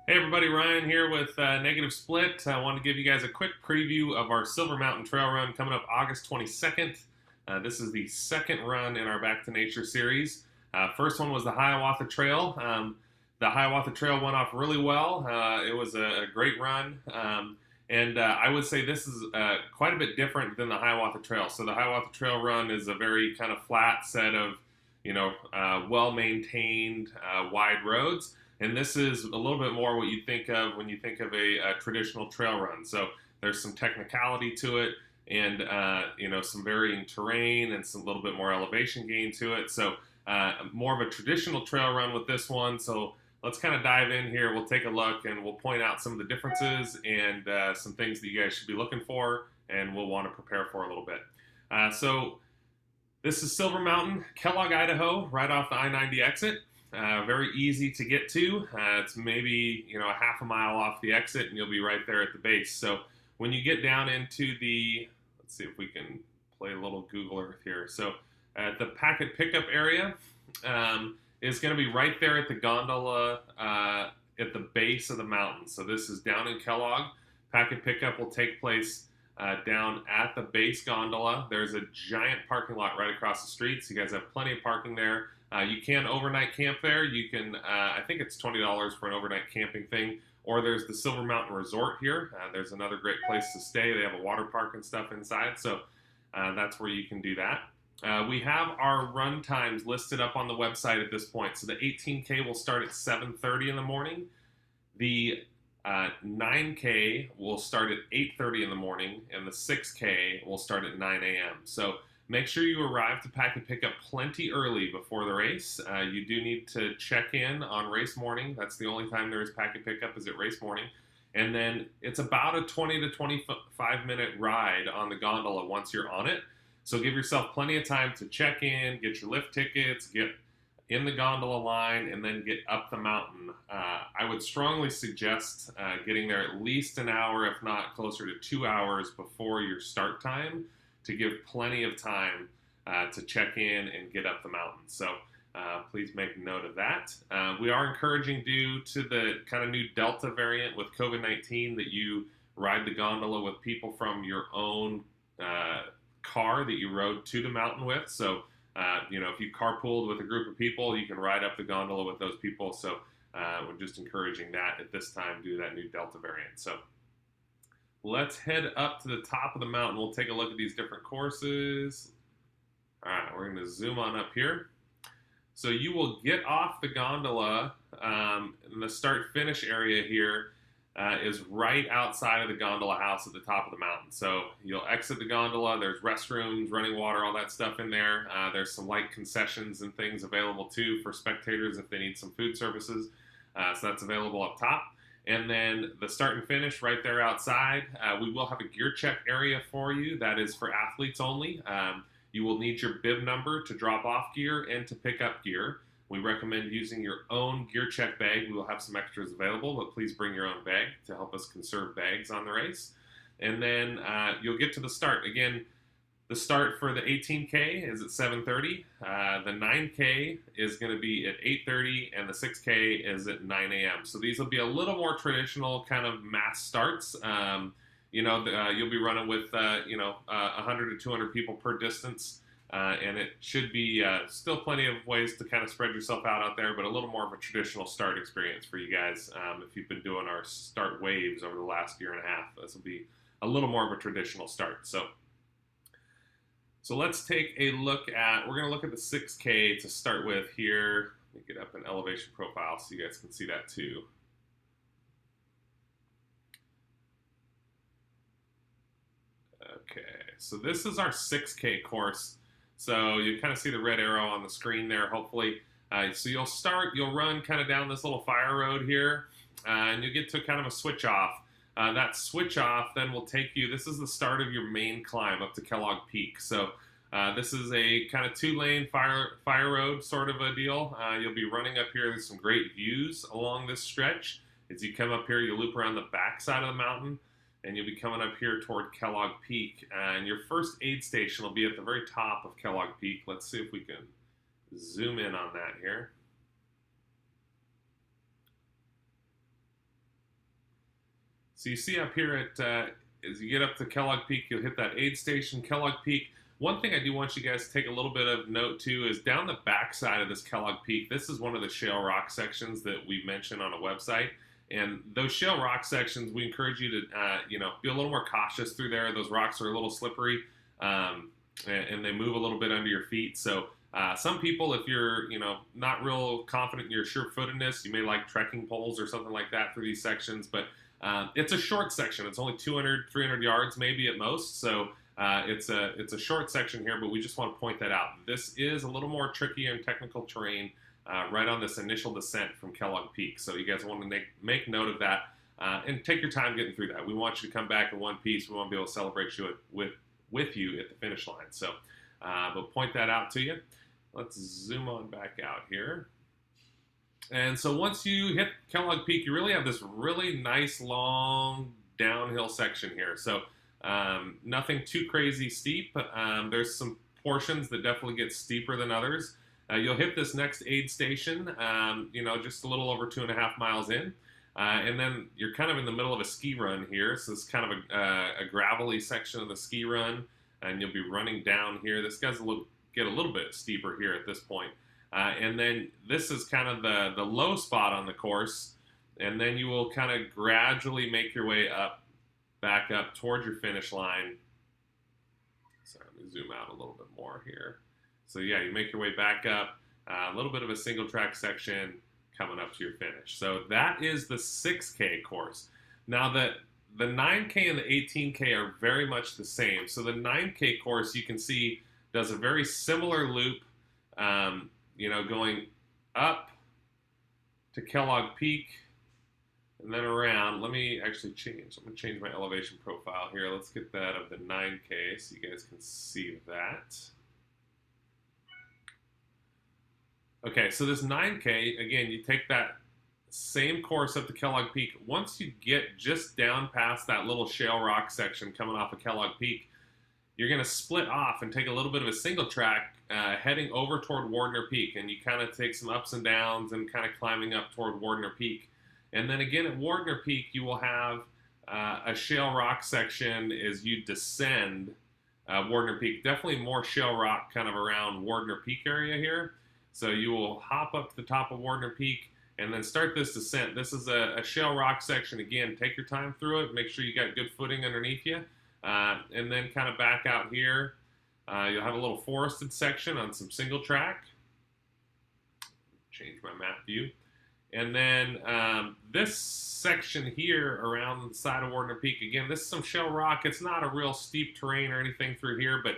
Hey everybody, Ryan here with Negative Split. I want to give you guys a quick preview of our Silver Mountain Trail Run coming up August 22nd. This is the second run in our Back to Nature series. First one was the Hiawatha Trail. The Hiawatha Trail went off really well. It was a great run. And I would say this is quite a bit different than the Hiawatha Trail. So the Hiawatha Trail run is a very kind of flat set of, well-maintained, wide roads. And this is a little bit more what you think of when you think of a traditional trail run. So there's some technicality to it, and some varying terrain and some little bit more elevation gain to it. So more of a traditional trail run with this one. So let's kind of dive in here. We'll take a look and we'll point out some of the differences and some things that you guys should be looking for, and we'll want to prepare for a little bit. So this is Silver Mountain, Kellogg, Idaho, right off the I-90 exit. Very easy to get to. It's maybe a half a mile off the exit, and you'll be right there at the base. So when you get down into let's see if we can play a little Google Earth here. So at the packet pickup area is going to be right there at the gondola at the base of the mountain. So this is down in Kellogg. Packet pickup will take place down at the base gondola. There's a giant parking lot right across the street, so you guys have plenty of parking there. You can overnight camp there. You can, I think it's $20 for an overnight camping thing. Or there's the Silver Mountain Resort here. There's another great place to stay. They have a water park and stuff inside, so that's where you can do that. We have our run times listed up on the website at this point. So the 18K will start at 7:30 in the morning. The 9K will start at 8:30 in the morning, and the 6K will start at 9 a.m. So make sure you arrive to pack and pick up plenty early before the race. You do need to check in on race morning. That's the only time there is pack and pick up, is at race morning. And then it's about a 20 to 25 minute ride on the gondola once you're on it. So give yourself plenty of time to check in, get your lift tickets, get in the gondola line, and then get up the mountain. I would strongly suggest getting there at least an hour, if not closer to 2 hours before your start time, to give plenty of time to check in and get up the mountain. So please make note of that. We are encouraging, due to the kind of new Delta variant with COVID-19, that you ride the gondola with people from your own car that you rode to the mountain with. So, if you carpooled with a group of people, you can ride up the gondola with those people. So we're just encouraging that at this time due to that new Delta variant. So let's head up to the top of the mountain. We'll take a look at these different courses. All right, we're going to zoom on up here. So you will get off the gondola, and the start-finish area here is right outside of the gondola house at the top of the mountain. So you'll exit the gondola. There's restrooms, running water, all that stuff in there. There's some light concessions and things available too for spectators if they need some food services. So that's available up top. And then the start and finish right there outside. We will have a gear check area for you. That is for athletes only. You will need your bib number to drop off gear and to pick up gear. We recommend using your own gear check bag. We will have some extras available, but please bring your own bag to help us conserve bags on the race. And then you'll get to the start. Again, the start for the 18K is at 7:30. The 9K is going to be at 8:30, and the 6K is at 9 a.m. So these will be a little more traditional kind of mass starts. You'll be running with 100 to 200 people per distance. And it should be still plenty of ways to kind of spread yourself out there, but a little more of a traditional start experience for you guys. If you've been doing our start waves over the last year and a half, this will be a little more of a traditional start. So let's take a look at, we're going to look at the 6K to start with here. Let me get up an elevation profile so you guys can see that too. Okay, so this is our 6K course. So you kind of see the red arrow on the screen there, hopefully. So you'll run kind of down this little fire road here, and you get to kind of a switch off. That switch off then will take you, this is the start of your main climb up to Kellogg Peak. So this is a kind of 2-lane fire road sort of a deal. You'll be running up here. There's some great views along this stretch. As you come up here, you loop around the back side of the mountain, and you'll be coming up here toward Kellogg Peak. And your first aid station will be at the very top of Kellogg Peak. Let's see if we can zoom in on that here. So you see up here as you get up to Kellogg Peak, you'll hit that aid station, Kellogg Peak. One thing I do want you guys to take a little bit of note too is down the back side of this Kellogg Peak, this is one of the shale rock sections that we mentioned on a website. And those shale rock sections, we encourage you to, be a little more cautious through there. Those rocks are a little slippery, and they move a little bit under your feet. So some people, if you're, not real confident in your sure-footedness, you may like trekking poles or something like that through these sections. But it's a short section. It's only 200, 300 yards maybe at most. So it's a short section here, but we just want to point that out. This is a little more tricky and technical terrain right on this initial descent from Kellogg Peak. So you guys want to make note of that and take your time getting through that. We want you to come back in one piece. We want to be able to celebrate you with you at the finish line. So we'll point that out to you. Let's zoom on back out here. And so once you hit Kellogg Peak, you really have this really nice long downhill section here. So nothing too crazy steep. There's some portions that definitely get steeper than others. You'll hit this next aid station, just a little over 2.5 miles in. And then you're kind of in the middle of a ski run here. So it's kind of a gravelly section of the ski run. And you'll be running down here. This guy's get a little bit steeper here at this point. And then this is kind of the low spot on the course. And then you will kind of gradually make your way back up towards your finish line. Sorry, let me zoom out a little bit more here. So yeah, you make your way back up, a little bit of a single track section coming up to your finish. So that is the 6K course. Now the 9K and the 18K are very much the same. So the 9K course, you can see, does a very similar loop, going up to Kellogg Peak and then around. Let me actually change. I'm going to change my elevation profile here. Let's get that of the 9K so you guys can see that. Okay, so this 9K, again, you take that same course up to Kellogg Peak. Once you get just down past that little shale rock section coming off of Kellogg Peak, you're going to split off and take a little bit of a single track heading over toward Wardner Peak. And you kind of take some ups and downs and kind of climbing up toward Wardner Peak. And then again at Wardner Peak, you will have a shale rock section as you descend Wardner Peak. Definitely more shale rock kind of around Wardner Peak area here. So you will hop up to the top of Wardner Peak and then start this descent. This is a shale rock section. Again, take your time through it. Make sure you got good footing underneath you. And then kind of back out here. You'll have a little forested section on some single track. Change my map view. And then this section here around the side of Wardner Peak, again, this is some shale rock. It's not a real steep terrain or anything through here, but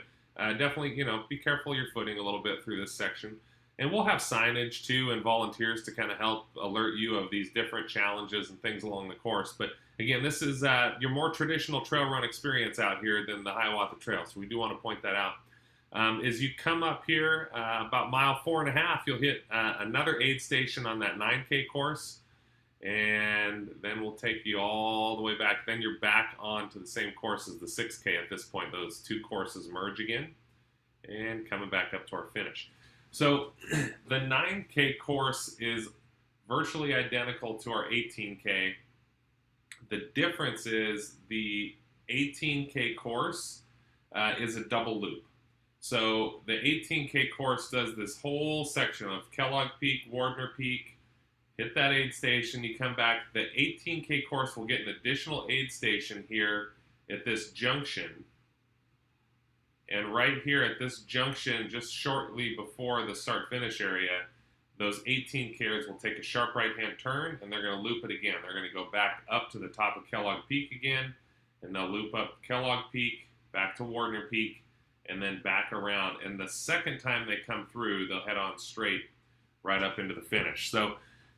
definitely, be careful of your footing a little bit through this section. And we'll have signage too and volunteers to kind of help alert you of these different challenges and things along the course. But again, this is your more traditional trail run experience out here than the Hiawatha Trail. So we do want to point that out. As you come up here, about mile 4.5, you'll hit another aid station on that 9K course. And then we'll take you all the way back. Then you're back onto the same course as the 6K at this point. Those two courses merge again. And coming back up to our finish. So the 9K course is virtually identical to our 18K. The difference is the 18K course is a double loop. So the 18K course does this whole section of Kellogg Peak, Wardner Peak, hit that aid station, you come back. The 18K course will get an additional aid station here at this junction. And right here at this junction, just shortly before the start-finish area, those 18Kers will take a sharp right-hand turn, and they're going to loop it again. They're going to go back up to the top of Kellogg Peak again, and they'll loop up Kellogg Peak, back to Wardner Peak, and then back around. And the second time they come through, they'll head on straight right up into the finish. So,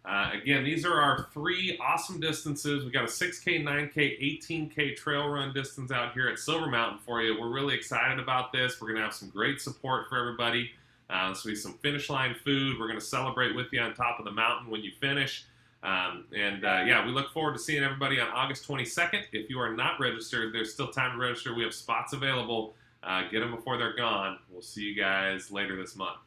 again, these are our three awesome distances. We got a 6K, 9K, 18K trail run distance out here at Silver Mountain for you. We're really excited about this. We're going to have some great support for everybody. So we have some finish line food. We're going to celebrate with you on top of the mountain when you finish. Yeah, we look forward to seeing everybody on August 22nd. If you are not registered, there's still time to register. We have spots available. Get them before they're gone. We'll see you guys later this month.